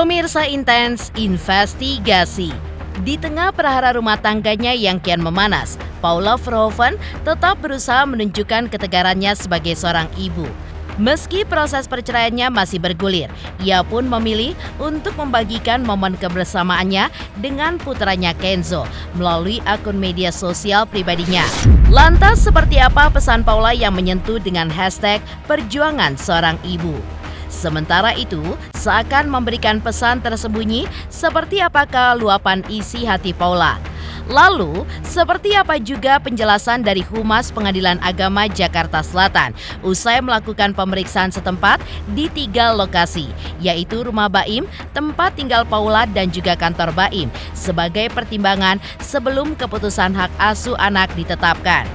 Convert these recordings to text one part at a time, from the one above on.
Pemirsa Intens Investigasi. Di tengah prahara rumah tangganya yang kian memanas, Paula Verhoeven tetap berusaha menunjukkan ketegarannya sebagai seorang ibu. Meski proses perceraiannya masih bergulir, ia pun memilih untuk membagikan momen kebersamaannya dengan putranya Kenzo melalui akun media sosial pribadinya. Lantas seperti apa pesan Paula yang menyentuh dengan hashtag perjuangan seorang ibu? Sementara itu, seakan memberikan pesan tersembunyi seperti apakah luapan isi hati Paula. Lalu, seperti apa juga penjelasan dari Humas Pengadilan Agama Jakarta Selatan usai melakukan pemeriksaan setempat di 3 lokasi, yaitu rumah Baim, tempat tinggal Paula dan juga kantor Baim sebagai pertimbangan sebelum keputusan hak asuh anak ditetapkan.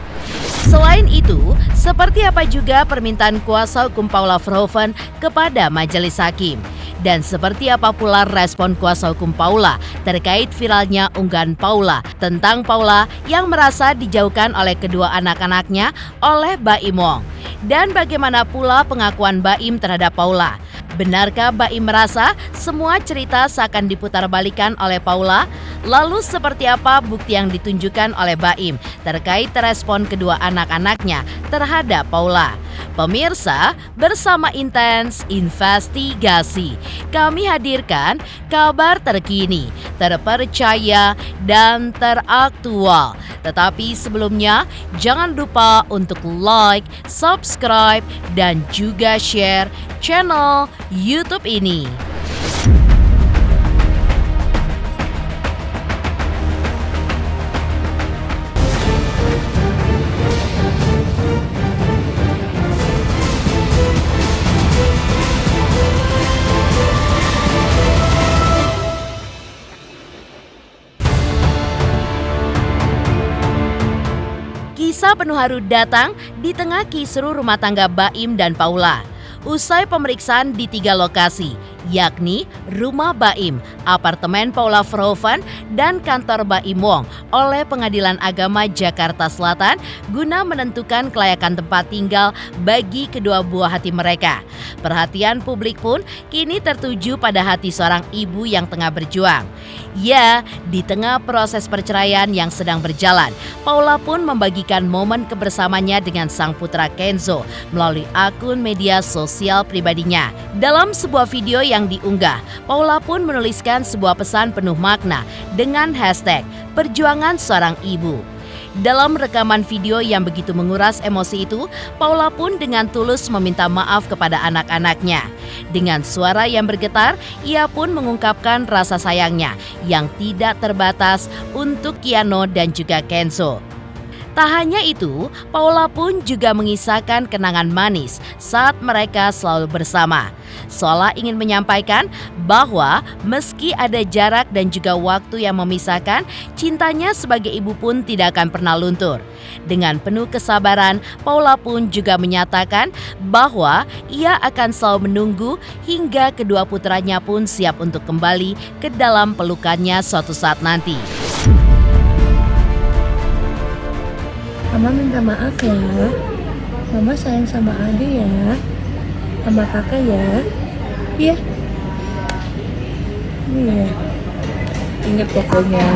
Selain itu, seperti apa juga permintaan kuasa hukum Paula Verhoeven kepada majelis hakim? Dan seperti apa pula respon kuasa hukum Paula terkait viralnya unggahan Paula tentang Paula yang merasa dijauhkan oleh kedua anak-anaknya oleh Baim Wong? Dan bagaimana pula pengakuan Baim terhadap Paula? Benarkah Baim merasa semua cerita seakan diputarbalikkan oleh Paula? Lalu seperti apa bukti yang ditunjukkan oleh Baim terkait respon kedua anak-anaknya terhadap Paula? Pemirsa, bersama Intens Investigasi, kami hadirkan kabar terkini, terpercaya, dan teraktual. Tetapi sebelumnya, jangan lupa untuk like, subscribe, dan juga share channel YouTube ini. Kisah penuh haru datang di tengah kisruh rumah tangga Baim dan Paula. Usai pemeriksaan di 3 lokasi, yakni rumah Baim, apartemen Paula Verhoeven, dan kantor Baim Wong oleh Pengadilan Agama Jakarta Selatan guna menentukan kelayakan tempat tinggal bagi kedua buah hati mereka. Perhatian publik pun kini tertuju pada hati seorang ibu yang tengah berjuang. Ya, di tengah proses perceraian yang sedang berjalan, Paula pun membagikan momen kebersamanya dengan sang putra Kenzo melalui akun media sosial pribadinya. Dalam sebuah video yang diunggah, Paula pun menuliskan sebuah pesan penuh makna dengan hashtag perjuangan seorang ibu. Dalam rekaman video yang begitu menguras emosi itu, Paula pun dengan tulus meminta maaf kepada anak-anaknya. Dengan suara yang bergetar, ia pun mengungkapkan rasa sayangnya yang tidak terbatas untuk Kiano dan juga Kenzo. Tak hanya itu, Paula pun juga mengisahkan kenangan manis saat mereka selalu bersama. Seolah ingin menyampaikan bahwa meski ada jarak dan juga waktu yang memisahkan, cintanya sebagai ibu pun tidak akan pernah luntur. Dengan penuh kesabaran, Paula pun juga menyatakan bahwa ia akan selalu menunggu hingga kedua putranya pun siap untuk kembali ke dalam pelukannya suatu saat nanti. Mama minta maaf ya. Mama sayang sama adik ya. Sama kakak ya. Iya. Iya. Ingat pokoknya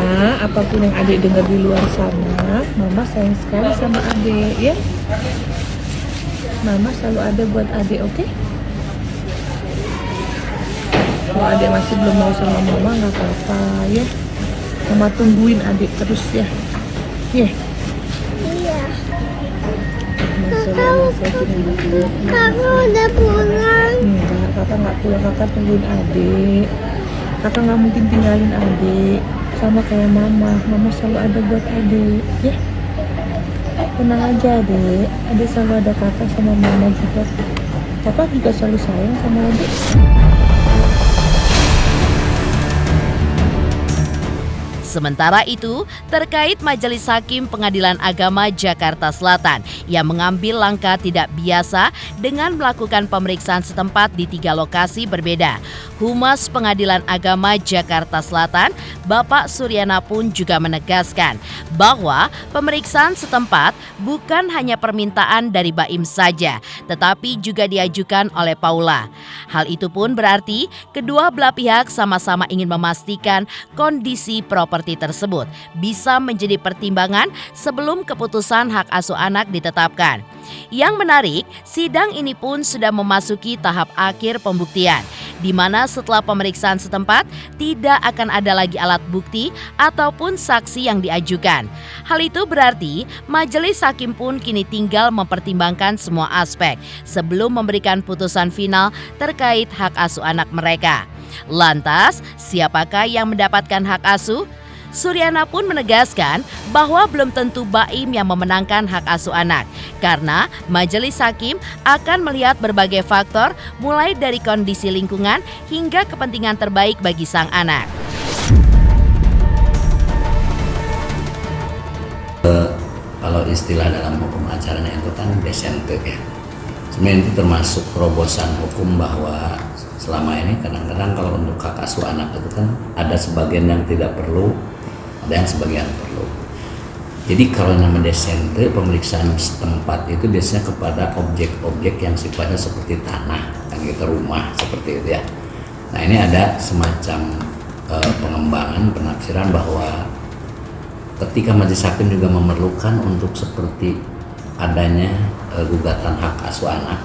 apapun yang adik dengar di luar sana, Mama sayang sekali sama adik ya. Mama selalu ada buat adik, oke? Kalau adik masih belum mau sama Mama nggak apa-apa ya. Mama tungguin adik terus ya. Iya. Kakak udah pulang. Enggak, kakak nggak pulang, kakak tungguin adik. Kakak nggak mungkin tinggalin adik. Sama kayak mama selalu ada buat adik, ya. Tenang aja adik, adik selalu ada kakak sama mama juga. Kakak juga selalu sayang sama adik. Sementara itu, terkait Majelis Hakim Pengadilan Agama Jakarta Selatan yang mengambil langkah tidak biasa dengan melakukan pemeriksaan setempat di 3 lokasi berbeda, Humas Pengadilan Agama Jakarta Selatan, Bapak Suryana pun juga menegaskan bahwa pemeriksaan setempat bukan hanya permintaan dari Baim saja, tetapi juga diajukan oleh Paula. Hal itu pun berarti kedua belah pihak sama-sama ingin memastikan kondisi properti tersebut bisa menjadi pertimbangan sebelum keputusan hak asuh anak ditetapkan. Yang menarik, sidang ini pun sudah memasuki tahap akhir pembuktian, di mana setelah pemeriksaan setempat tidak akan ada lagi alat bukti ataupun saksi yang diajukan. Hal itu berarti Majelis Hakim pun kini tinggal mempertimbangkan semua aspek sebelum memberikan putusan final terkait hak asuh anak mereka. Lantas, siapakah yang mendapatkan hak asuh? Suryana pun menegaskan bahwa belum tentu Baim yang memenangkan hak asuh anak, karena Majelis Hakim akan melihat berbagai faktor mulai dari kondisi lingkungan hingga kepentingan terbaik bagi sang anak. Kalau istilah dalam hukum acaranya itu kan desente ya. Sebenarnya itu termasuk terobosan hukum bahwa selama ini kadang-kadang kalau untuk hak asuh anak itu kan ada sebagian yang tidak perlu, ada yang sebagian perlu. Jadi kalau nama desente, pemeriksaan setempat itu biasanya kepada objek-objek yang sifatnya seperti tanah, kan gitu, rumah seperti itu ya. Nah ini ada semacam pengembangan penafsiran bahwa ketika Majelis Hakim juga memerlukan untuk seperti adanya gugatan hak asuh anak,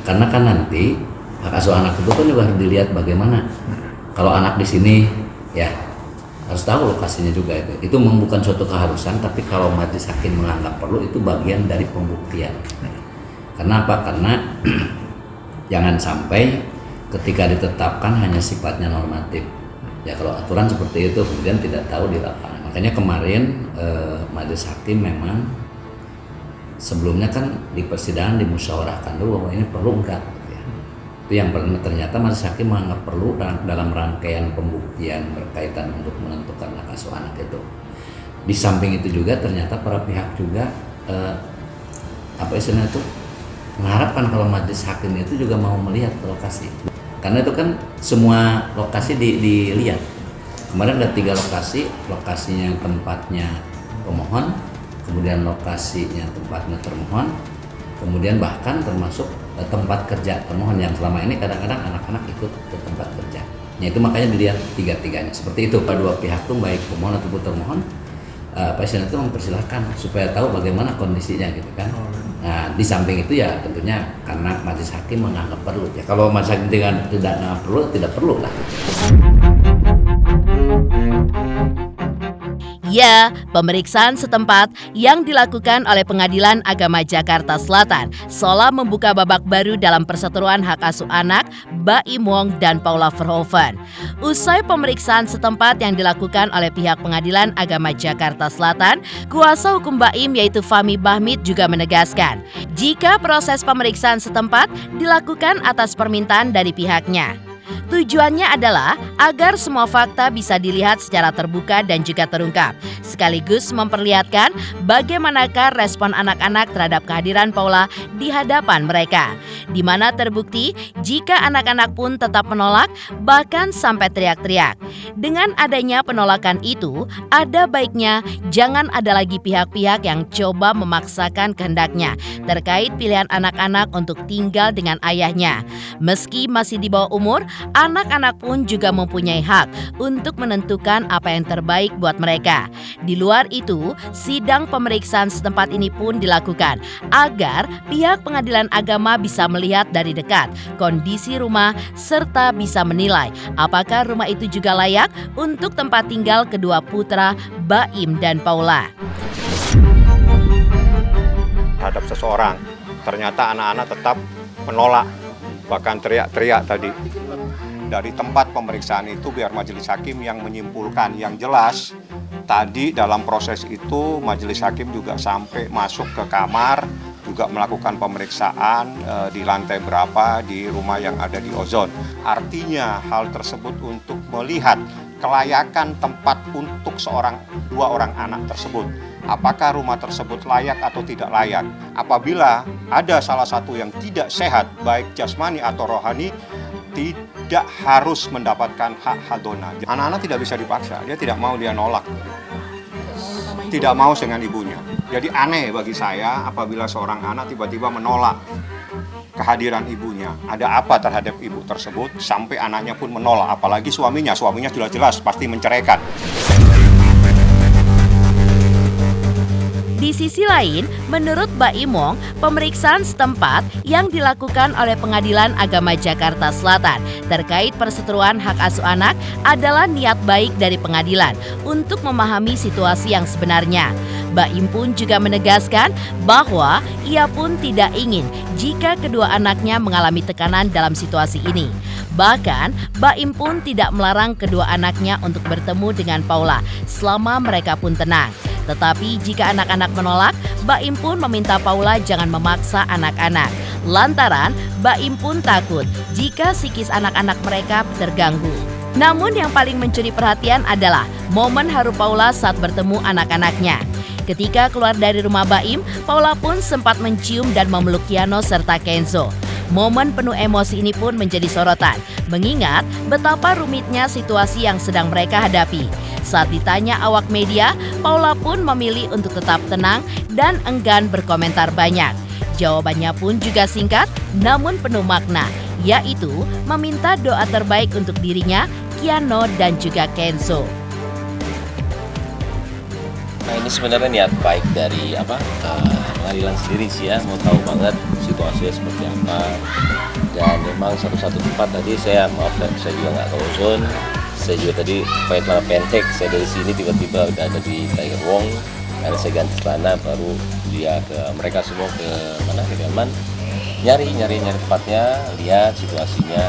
karena kan nanti hak asuh anak itu kan juga harus dilihat bagaimana kalau anak di sini ya harus tahu lokasinya juga itu bukan suatu keharusan, tapi kalau Majelis Hakim menganggap perlu itu bagian dari pembuktian. Karena apa? Karena jangan sampai ketika ditetapkan hanya sifatnya normatif ya, kalau aturan seperti itu kemudian tidak tahu di lapangan. Makanya kemarin Majelis Hakim memang sebelumnya kan di persidangan dimusyawarahkan dulu bahwa ini perlu enggak ya. Itu yang ternyata Majelis Hakim menganggap perlu dalam rangkaian pembuktian berkaitan untuk menentukan hak asuh anak itu. Di samping itu juga ternyata para pihak juga apa istilahnya itu mengharapkan kalau Majelis Hakim itu juga mau melihat lokasi, karena itu kan semua lokasi dilihat. Kemarin ada 3 lokasi, lokasinya tempatnya pemohon, kemudian lokasinya tempatnya termohon, kemudian bahkan termasuk tempat kerja termohon yang selama ini kadang-kadang anak-anak ikut ke tempat kerja. Nah itu makanya dilihat 3-tiganya seperti itu. Kedua pihak tuh baik pemohon ataupun termohon, pasien itu mempersilahkan supaya tahu bagaimana kondisinya gitu kan. Nah di samping itu ya tentunya karena Majelis Hakim menganggap perlu ya. Kalau Majelis Hakim tidak perlu lah. Ya, pemeriksaan setempat yang dilakukan oleh Pengadilan Agama Jakarta Selatan seolah membuka babak baru dalam perseteruan hak asuh anak Baim Wong dan Paula Verhoeven. Usai pemeriksaan setempat yang dilakukan oleh pihak Pengadilan Agama Jakarta Selatan, kuasa hukum Baim yaitu Fahmi Bahmid juga menegaskan jika proses pemeriksaan setempat dilakukan atas permintaan dari pihaknya. Tujuannya adalah agar semua fakta bisa dilihat secara terbuka dan juga terungkap, sekaligus memperlihatkan bagaimanakah respon anak-anak terhadap kehadiran Paula di hadapan mereka, di mana terbukti jika anak-anak pun tetap menolak, bahkan sampai teriak-teriak. Dengan adanya penolakan itu, ada baiknya jangan ada lagi pihak-pihak yang coba memaksakan kehendaknya terkait pilihan anak-anak untuk tinggal dengan ayahnya. Meski masih di bawah umur, anak-anak pun juga mempunyai hak untuk menentukan apa yang terbaik buat mereka. Di luar itu, sidang pemeriksaan setempat ini pun dilakukan agar pihak Pengadilan Agama bisa melihat dari dekat kondisi rumah serta bisa menilai apakah rumah itu juga layak untuk tempat tinggal kedua putra Baim dan Paula. Terhadap seseorang, ternyata anak-anak tetap menolak, bahkan teriak-teriak tadi. Dari tempat pemeriksaan itu biar Majelis Hakim yang menyimpulkan. Yang jelas tadi dalam proses itu Majelis Hakim juga sampai masuk ke kamar, juga melakukan pemeriksaan di lantai berapa di rumah yang ada di Ozon. Artinya hal tersebut untuk melihat kelayakan tempat untuk dua orang anak tersebut. Apakah rumah tersebut layak atau tidak layak? Apabila ada salah satu yang tidak sehat, baik jasmani atau rohani, tidak harus mendapatkan hak hadona. Anak-anak tidak bisa dipaksa, dia tidak mau, dia nolak. Tidak mau dengan ibunya. Jadi aneh bagi saya apabila seorang anak tiba-tiba menolak kehadiran ibunya. Ada apa terhadap ibu tersebut sampai anaknya pun menolak, apalagi suaminya jelas-jelas pasti menceraikan. Di sisi lain, menurut Mbak Imong, pemeriksaan setempat yang dilakukan oleh Pengadilan Agama Jakarta Selatan terkait perseteruan hak asuh anak adalah niat baik dari pengadilan untuk memahami situasi yang sebenarnya. Mbak Im pun juga menegaskan bahwa ia pun tidak ingin jika kedua anaknya mengalami tekanan dalam situasi ini. Bahkan, Mbak Im pun tidak melarang kedua anaknya untuk bertemu dengan Paula selama mereka pun tenang. Tetapi jika anak-anak menolak, Mbak Im pun meminta Paula jangan memaksa anak-anak. Lantaran Mbak Im pun takut jika psikis anak-anak mereka terganggu. Namun yang paling mencuri perhatian adalah momen haru Paula saat bertemu anak-anaknya. Ketika keluar dari rumah Mbak Im, Paula pun sempat mencium dan memeluk Kiano serta Kenzo. Momen penuh emosi ini pun menjadi sorotan, mengingat betapa rumitnya situasi yang sedang mereka hadapi. Saat ditanya awak media, Paula pun memilih untuk tetap tenang dan enggan berkomentar banyak. Jawabannya pun juga singkat, namun penuh makna, yaitu meminta doa terbaik untuk dirinya, Kiano, dan juga Kenzo. Nah, ini sebenarnya niat baik dari pengadilan sendiri sih ya, mau tahu banget situasinya seperti apa. Dan memang satu-satu tempat tadi saya juga nggak tahu zone. Saya juga tadi pakai celana pendek, saya dari sini tiba-tiba udah ada di Tiger Wong. Karena saya ganti celana, baru dia mereka semua ke mana, ke Delman, nyari tempatnya, lihat situasinya.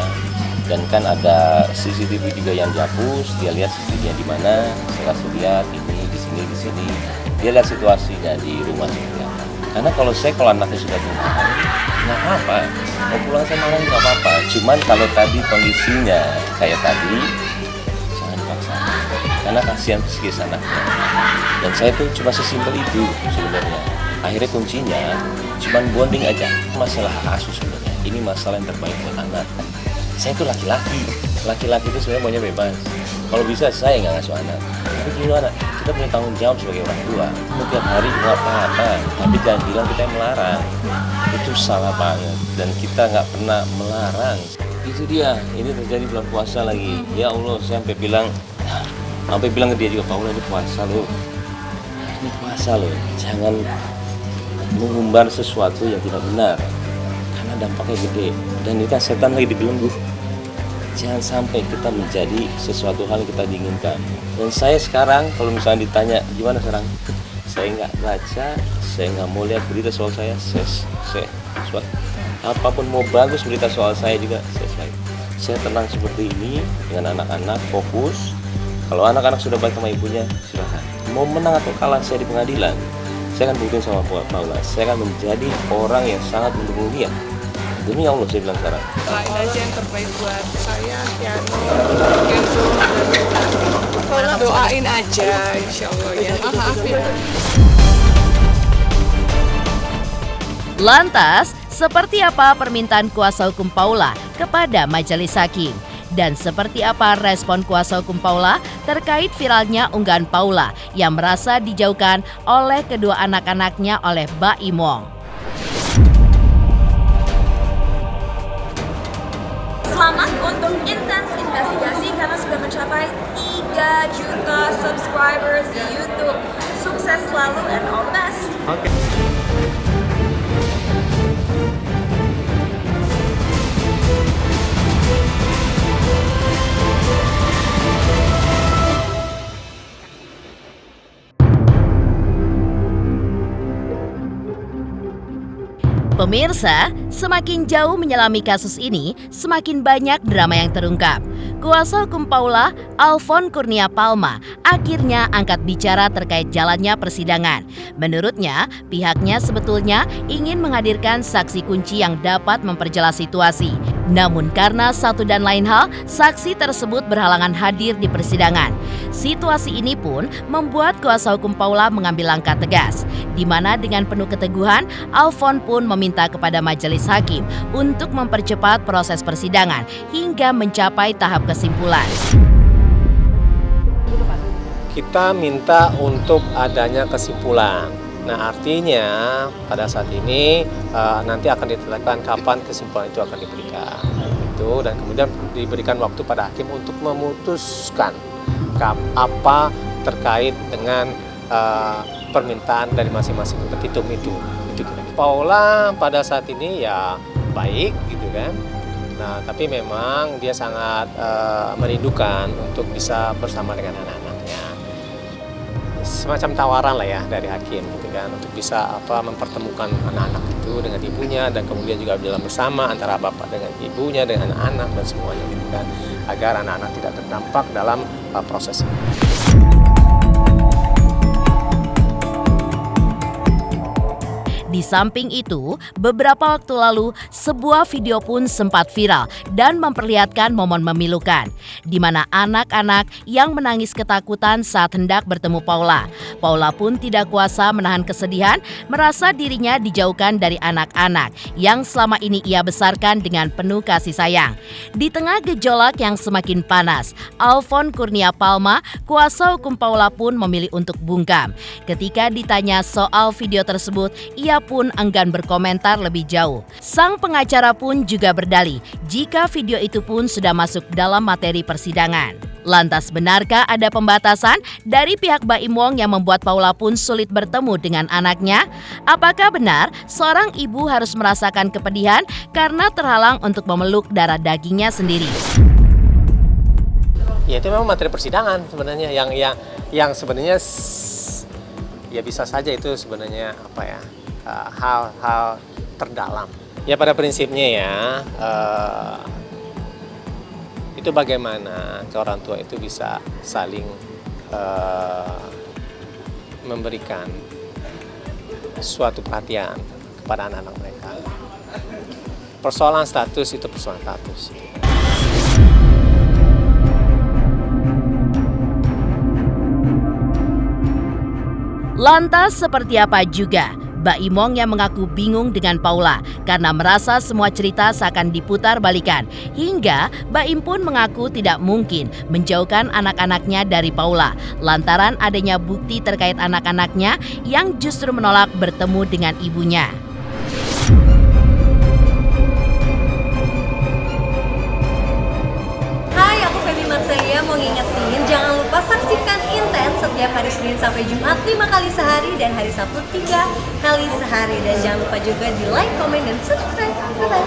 Dan kan ada CCTV juga yang dihapus, dia lihat CCTV-nya di mana, saya kasih lihat ini di sini. Dia lihat situasinya di rumah seperti apa. Karena kalau anaknya sudah tunangan, nggak apa-apa, mau pulang sama orang nggak apa-apa. Cuman kalau tadi kondisinya kayak tadi, jangan dipaksa. Karena kasihan psikis anaknya. Dan saya tuh cuma sesimpel itu sebenarnya. Akhirnya kuncinya cuman bonding aja. Masalah hak asuh sebenarnya. Ini masalah yang terbaik buat anak. Saya tuh laki-laki itu sebenarnya maunya bebas. Kalau bisa saya nggak ngasuh anak. Tapi gimana? Kita punya tanggung jawab sebagai orang tua. Setiap hari nggak apa-apa, tapi jangan bilang kita yang melarang. Itu salah banget. Dan kita nggak pernah melarang. Itu dia. Ini terjadi bulan puasa lagi. Ya Allah, saya sampai bilang ke dia juga, Paula, ini puasa loh. Ini puasa loh. Jangan mengumbar sesuatu yang tidak benar. Karena dampaknya gede. Dan ini kan setan lagi dibelenggu. Jangan sampai kita menjadi sesuatu hal yang kita diinginkan. Dan saya sekarang kalau misalnya ditanya gimana sekarang, saya nggak baca, saya nggak mau lihat berita soal saya apapun mau bagus berita soal saya juga saya tenang seperti ini dengan anak-anak, fokus. Kalau anak-anak sudah balik sama ibunya, silakan. Mau menang atau kalah saya di pengadilan, saya akan buktiin sama Paula, saya akan menjadi orang yang sangat mendukung dia. Demi Allah saya bilang sekarang. Doain aja yang terbaik buat saya, Kiano, Kenzo. Doain aja, insya Allah ya. Maaf ya. Lantas, seperti apa permintaan kuasa hukum Paula kepada majelis hakim? Dan seperti apa respon kuasa hukum Paula terkait viralnya unggahan Paula yang merasa dijauhkan oleh kedua anak-anaknya oleh Mbak Imong? Selamat untuk Intens Investigasi karena sudah mencapai 3 juta subscribers di YouTube. Sukses selalu and all the best. Pemirsa, semakin jauh menyelami kasus ini, semakin banyak drama yang terungkap. Kuasa hukum Paula, Alfon Kurnia Palma, akhirnya angkat bicara terkait jalannya persidangan. Menurutnya, pihaknya sebetulnya ingin menghadirkan saksi kunci yang dapat memperjelas situasi. Namun karena satu dan lain hal, saksi tersebut berhalangan hadir di persidangan. Situasi ini pun membuat kuasa hukum Paula mengambil langkah tegas, di mana dengan penuh keteguhan, Alfon pun meminta kepada majelis hakim untuk mempercepat proses persidangan hingga mencapai tahap kesimpulan. Kita minta untuk adanya kesimpulan. Nah, artinya pada saat ini nanti akan ditetapkan kapan kesimpulan itu akan diberikan. Dan kemudian diberikan waktu pada hakim untuk memutuskan apa terkait dengan permintaan dari masing-masing petitum itu. Paula pada saat ini ya baik gitu kan. Nah, tapi memang dia sangat merindukan untuk bisa bersama dengan anak-anaknya. Semacam tawaran lah ya dari hakim gitu kan, untuk bisa mempertemukan anak-anak itu dengan ibunya, dan kemudian juga berjalan bersama antara bapak dengan ibunya, dengan anak-anak dan semuanya gitu kan, agar anak-anak tidak terdampak dalam proses ini. Di samping itu, beberapa waktu lalu sebuah video pun sempat viral dan memperlihatkan momen memilukan, di mana anak-anak yang menangis ketakutan saat hendak bertemu Paula. Paula pun tidak kuasa menahan kesedihan, merasa dirinya dijauhkan dari anak-anak yang selama ini ia besarkan dengan penuh kasih sayang. Di tengah gejolak yang semakin panas, Alfon Kurnia Palma, kuasa hukum Paula pun memilih untuk bungkam. Ketika ditanya soal video tersebut, ia pun enggan berkomentar lebih jauh. Sang pengacara pun juga berdalih jika video itu pun sudah masuk dalam materi persidangan. Lantas benarkah ada pembatasan dari pihak Baim Wong yang membuat Paula pun sulit bertemu dengan anaknya? Apakah benar seorang ibu harus merasakan kepedihan karena terhalang untuk memeluk darah dagingnya sendiri? Ya itu memang materi persidangan sebenarnya yang sebenarnya ya bisa saja itu sebenarnya hal-hal terdalam. Ya pada prinsipnya ya itu bagaimana orang tua itu bisa saling memberikan suatu perhatian kepada anak-anak mereka. Persoalan status itu persoalan status. Lantas seperti apa juga Baim Wong yang mengaku bingung dengan Paula karena merasa semua cerita seakan diputar balikan, hingga Baim pun mengaku tidak mungkin menjauhkan anak-anaknya dari Paula lantaran adanya bukti terkait anak-anaknya yang justru menolak bertemu dengan ibunya. Hai, aku Feby Marsaya mau ngingetin jangan lupa saksikan Intens setiap hari Senin sampai Jumat 5 kali sehari dan hari Sabtu 3 kali sehari, dan jangan lupa juga di like, komen, dan subscribe. Bye-bye.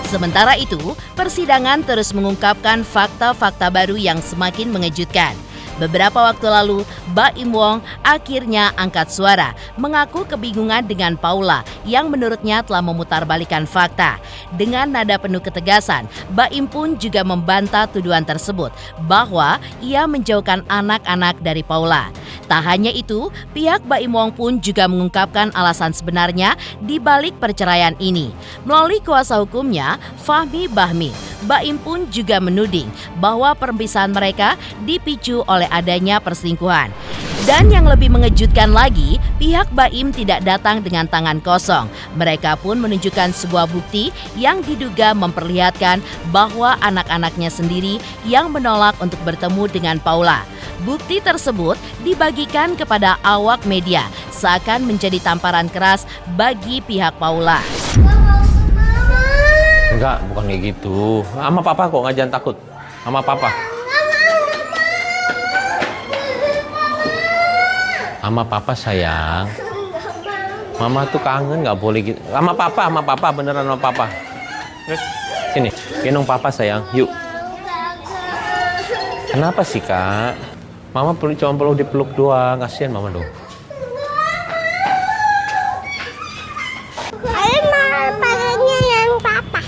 Sementara itu, persidangan terus mengungkapkan fakta-fakta baru yang semakin mengejutkan. Beberapa waktu lalu, Baim Wong akhirnya angkat suara, mengaku kebingungan dengan Paula yang menurutnya telah memutarbalikkan fakta. Dengan nada penuh ketegasan, Baim pun juga membantah tuduhan tersebut bahwa ia menjauhkan anak-anak dari Paula. Tak hanya itu, pihak Baim Wong pun juga mengungkapkan alasan sebenarnya di balik perceraian ini. Melalui kuasa hukumnya, Fahmi Bahmi, Baim pun juga menuding bahwa perpisahan mereka dipicu oleh adanya perselingkuhan. Dan yang lebih mengejutkan lagi, pihak Baim tidak datang dengan tangan kosong. Mereka pun menunjukkan sebuah bukti yang diduga memperlihatkan bahwa anak-anaknya sendiri yang menolak untuk bertemu dengan Paula. Bukti tersebut dibagikan kepada awak media, seakan menjadi tamparan keras bagi pihak Paula. Enggak, bukan kayak gitu. Sama papa kok, jangan takut. Sama papa. Sama papa sayang. Mama tuh kangen, nggak boleh gitu. Sama papa, beneran sama papa. Sini, gendong papa sayang, yuk. Kenapa sih kak? Mama cuma perlu dipeluk doang, kasihan mama dong. Hai, Mama.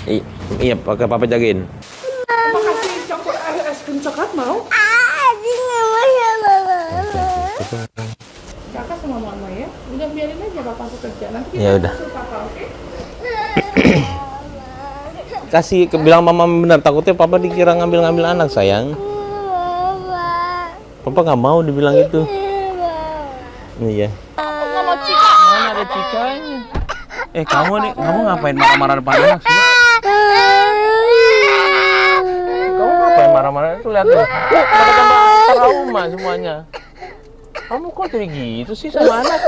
Iya, pakai papa jagain. Makasih campur es krim coklat mau? Adik nggak mau ya mama. Kakak sama mama ya. Udah biarin aja papa kerja. Nanti Ya udah. suruh papa, oke? Kasih bilang mama benar, takutnya papa dikira ngambil anak sayang. Papa nggak mau dibilang itu. Iya. Nggak mau Cika. Mana ada Cikanya? Kamu ngapain marah-marah depan anak sih? Kamu ngapain marah-marah? Itu lihat tuh. Pada tambah trauma semuanya. Kamu kok jadi gitu sih sama anak?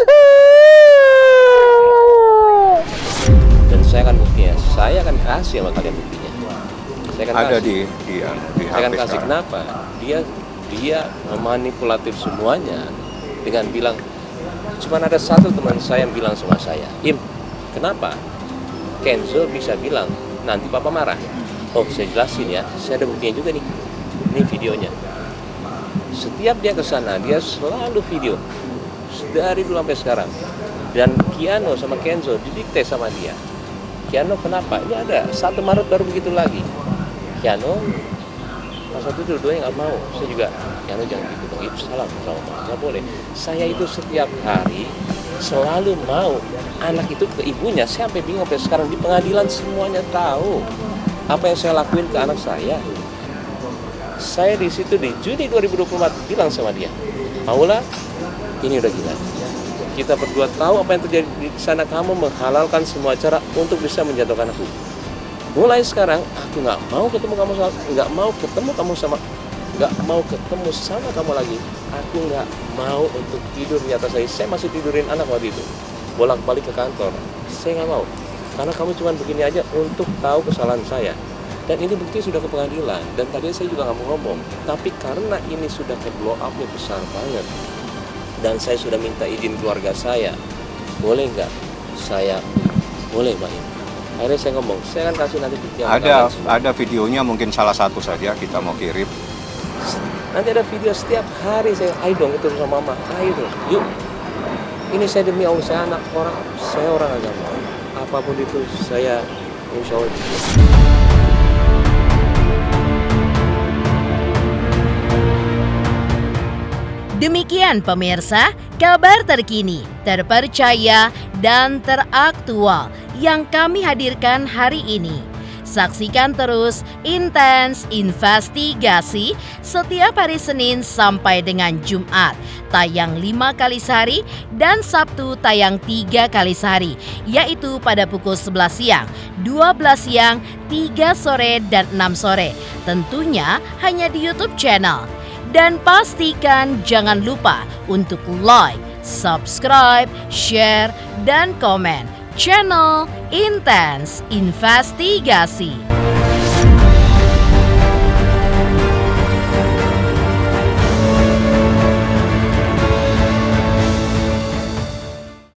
Dan saya akan buktinya. Saya akan kasih sama kalian buktinya. Saya akan Ada kasih. di Saya akan HP kasih. sekarang. Kenapa? Dia memanipulatif semuanya dengan bilang, cuma ada satu teman saya yang bilang sama saya, Im, kenapa Kenzo bisa bilang nanti papa marah? Oh, saya jelasin ya, saya ada buktinya juga nih. Ini videonya. Setiap dia ke sana, dia selalu video dari dulu sampai sekarang. Dan Kiano sama Kenzo didikte sama dia. Kiano kenapa? Ini ada 1 Maret baru begitu lagi. Kiano pas waktu itu dua-duanya nggak mau. Saya juga, Kiano jangan gitu dong, itu salah sama mama, nggak boleh. Saya itu setiap hari selalu mau anak itu ke ibunya. Saya sampai bingung sampai sekarang di pengadilan semuanya tahu apa yang saya lakuin ke anak saya. Saya di situ di Juni 2024 bilang sama dia, Paula, ini udah gila. Kita berdua tahu apa yang terjadi di sana. Kamu menghalalkan semua cara untuk bisa menjatuhkan aku. Mulai sekarang aku nggak mau ketemu kamu kamu lagi. Aku nggak mau untuk tidur di atas saya masih tidurin anak waktu itu. Bolak-balik ke kantor. Saya nggak mau. Karena kamu cuma begini aja untuk tahu kesalahan saya. Dan ini bukti sudah ke pengadilan. Dan tadi saya juga nggak mau ngomong. Tapi karena ini sudah ke blow up-nya besar banget. Dan saya sudah minta izin keluarga saya. Boleh nggak? Saya boleh, Mbak. Akhirnya saya ngomong, saya akan kasih nanti bukti. Ada videonya, mungkin salah satu saja kita mau kirim. Nanti ada video setiap hari saya, ayo dong itu sama mama, ayo dong, yuk. Ini saya demi Allah, saya anak orang, saya orang agama. Apapun itu saya insya Allah. Demikian pemirsa, kabar terkini, terpercaya, dan teraktual yang kami hadirkan hari ini. Saksikan terus Intens Investigasi setiap hari Senin sampai dengan Jumat, tayang 5 kali sehari dan Sabtu tayang 3 kali sehari, yaitu pada pukul 11 siang, 12 siang, 3 sore, dan 6 sore. Tentunya hanya di YouTube channel. Dan pastikan jangan lupa untuk like, subscribe, share, dan komen channel Intens Investigasi.